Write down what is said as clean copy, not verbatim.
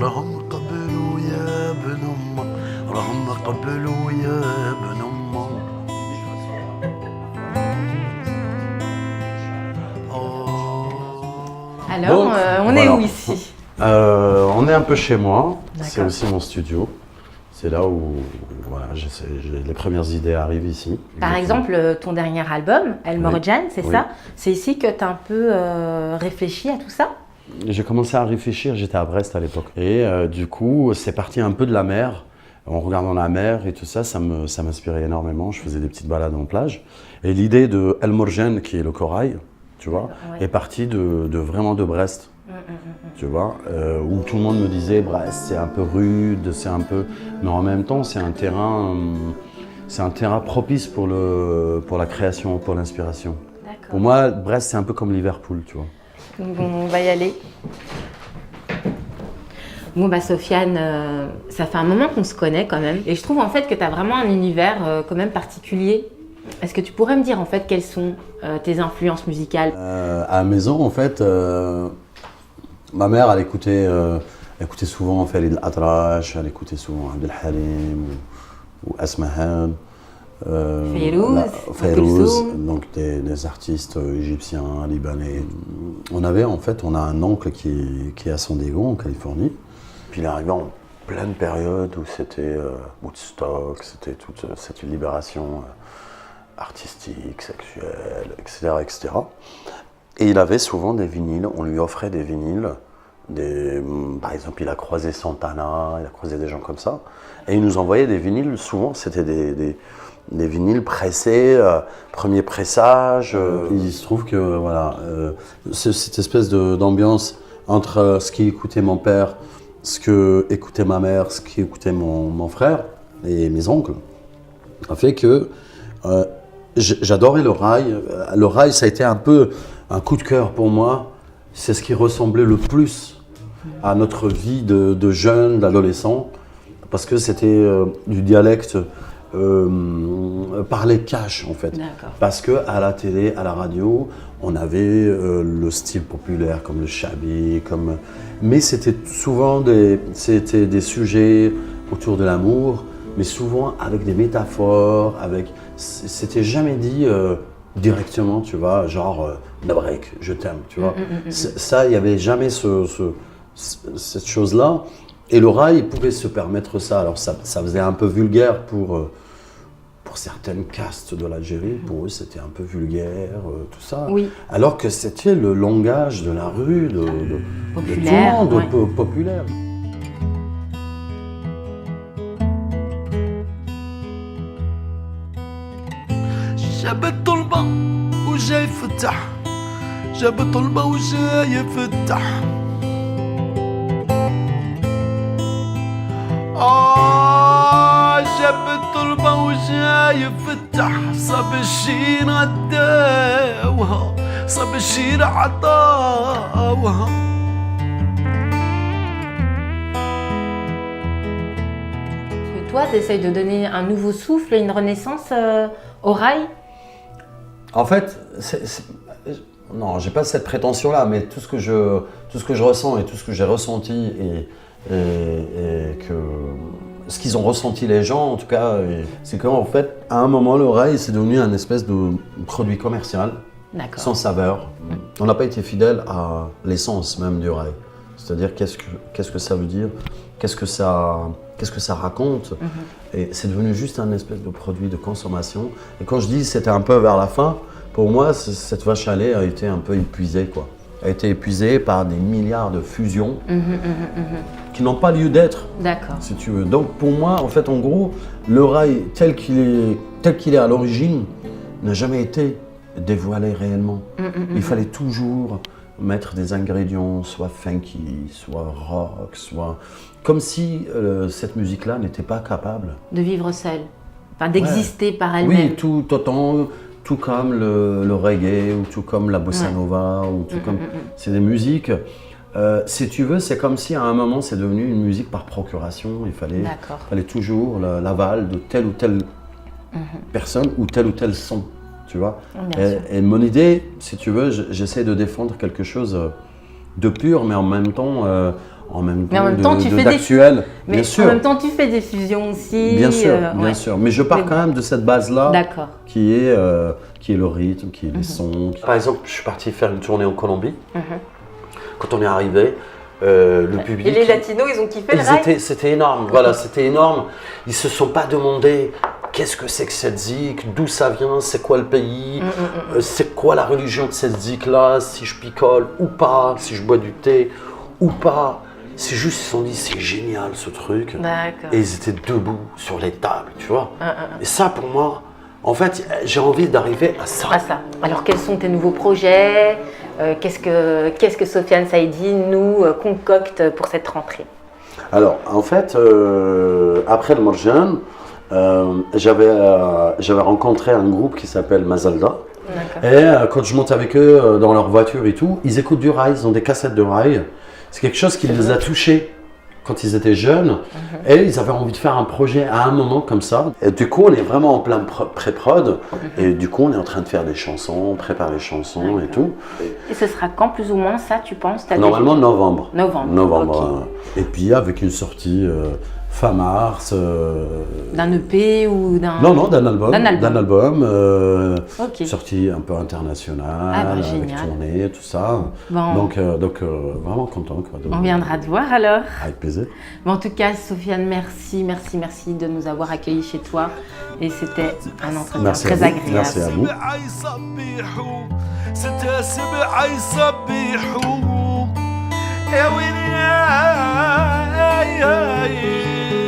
راهم قبلوا يا ابن أمه راهم قبلوا يا ابن أمه. Alors, Donc, on est voilà. où ici? On est un peu chez moi, c'est D'accord. aussi mon studio. C'est là où voilà, les premières idées arrivent ici. Par exemple, ton dernier album, El Oui. Morjan, c'est Oui. ça? C'est ici que tu as un peu réfléchi à tout ça? J'ai commencé à réfléchir, j'étais à Brest à l'époque. Et du coup, c'est parti un peu de la mer. En regardant la mer et tout ça, ça m'inspirait énormément. Je faisais des petites balades en plage. Et l'idée de El Morjan, qui est le corail, tu vois, Ouais. est partie vraiment de Brest. Tu vois, où tout le monde me disait Brest, c'est un peu rude, c'est un peu. Mais en même temps, c'est un terrain propice pour la création, pour l'inspiration. D'accord. Pour moi, Brest, c'est un peu comme Liverpool, tu vois. Bon, on va y aller. Bon, bah Sofiane, ça fait un moment qu'on se connaît quand même. Et je trouve en fait que tu as vraiment un univers quand même particulier. Est-ce que tu pourrais me dire en fait quelles sont tes influences musicales? À la maison, en fait, ma mère, elle écoutait souvent Farid El-Atrash, elle écoutait souvent Abdel Halim ou Asmahan. Fayrouz, donc des artistes égyptiens, libanais. On a un oncle qui est à San Diego, en Californie. Puis il est arrivé en pleine période où c'était Woodstock, c'était toute cette libération artistique, sexuelle, etc., etc. Et il avait souvent des vinyles, on lui offrait des vinyles. Par exemple, il a croisé Santana, il a croisé des gens comme ça. Et il nous envoyait des vinyles, souvent c'était des vinyles pressés, premier pressage. Il se trouve que voilà, cette espèce d'ambiance entre ce qu'écoutait mon père, ce que écoutait ma mère, ce qu'écoutait mon frère et mes oncles, a fait que j'adorais le rail. Le rail, ça a été un peu un coup de cœur pour moi. C'est ce qui ressemblait le plus à notre vie de jeunes, d'adolescents, parce que c'était du dialecte parlé cash en fait. D'accord. Parce que à la télé, à la radio, on avait le style populaire comme le shabi, mais c'était souvent des sujets autour de l'amour, mais souvent avec des métaphores, c'était jamais dit directement, tu vois, genre Nabrek, je t'aime, tu vois. Ça, il n'y avait jamais cette chose-là. Et le rail pouvait se permettre ça. Alors ça faisait un peu vulgaire pour certaines castes de l'Algérie. Pour eux, c'était un peu vulgaire, tout ça. Oui. Alors que c'était le langage de la rue, de Populaire, tout le monde, ouais. populaire. جاب الطلبة وجاي يفتح جاب الطلبة وجاي يفتح جاب الطلبة وجاي يفتح صاب الشين عداوها صاب الشين عطاوها. Toi, tu essayes de donner un nouveau souffle et une renaissance au rail? En fait, non, j'ai pas cette prétention-là, mais tout ce que je ressens et tout ce que j'ai ressenti et que ce qu'ils ont ressenti les gens, en tout cas, c'est qu'en fait, à un moment, le rail, c'est devenu un espèce de produit commercial, sans saveur. On n'a pas été fidèle à l'essence même du rail. C'est-à-dire qu'est-ce que ça veut dire, qu'est-ce que ça raconte. Et c'est devenu juste un espèce de produit de consommation. Et quand je dis c'était un peu vers la fin, pour moi, cette vache à lait a été un peu épuisée, quoi. A été épuisée par des milliards de fusions qui n'ont pas lieu d'être, si tu veux. Donc pour moi, en fait, en gros, le rail tel qu'il est à l'origine n'a jamais été dévoilé réellement. Il fallait toujours mettre des ingrédients, soit funky, soit rock, soit... Comme si cette musique-là n'était pas capable... De vivre seule, enfin d'exister par elle-même. Oui, tout comme le reggae, ou tout comme la bossa nova, ou tout comme... C'est des musiques... si tu veux, c'est comme si à un moment, c'est devenu une musique par procuration. Il fallait toujours l'aval de telle ou telle personne ou tel son. Tu vois. Et mon idée, si tu veux, j'essaie de défendre quelque chose de pur, mais en même temps en même Mais en même temps, tu fais d'actuel. Mais Bien sûr. en même temps, tu fais des fusions aussi. Bien sûr, bien ouais. sûr. Mais je pars Mais- quand même de cette base-là D'accord. qui est le rythme, qui est les sons. Par exemple, je suis parti faire une tournée en Colombie. Quand on est arrivé, le public... Et les latinos, ils ont kiffé le rail? C'était énorme, voilà, c'était énorme. Ils se sont pas demandé qu'est-ce que c'est que cette zik, d'où ça vient, c'est quoi le pays, c'est quoi la religion de cette zik-là, si je picole ou pas, si je bois du thé ou pas. C'est juste, ils se sont dit, c'est génial ce truc. D'accord. Et ils étaient debout sur les tables, tu vois. Et ça, pour moi, en fait, j'ai envie d'arriver à ça. À ça. Alors, quels sont tes nouveaux projets? Qu'est-ce que Sofiane Saïdi nous concocte pour cette rentrée? Alors, en fait, après le Marjan, j'avais rencontré un groupe qui s'appelle Mazalda. Et quand je monte avec eux dans leur voiture et tout, ils écoutent du rail, ils ont des cassettes de rail. C'est quelque chose qui les a touchés quand ils étaient jeunes. Et ils avaient envie de faire un projet à un moment comme ça. Et du coup, on est vraiment en plein pré-prod. Et du coup, on est en train de faire des chansons, on prépare les chansons et tout. Et ce sera quand plus ou moins ça, tu penses? Normalement, novembre. Novembre. Ok. Et puis, avec une sortie fin mars. D'un EP ou d'un... Non, d'un album. D'un album. Ok. Sortie un peu internationale, avec génial. tournée, tout ça. Bon. Donc vraiment content. Quoi, On viendra te voir alors. Avec plaisir. Bon, en tout cas, Sofiane, merci de nous avoir accueillis chez toi. Et c'était un entretien Merci très à vous. agréable. Merci à vous. ستة سبعة يصبحوا يا ويلي يا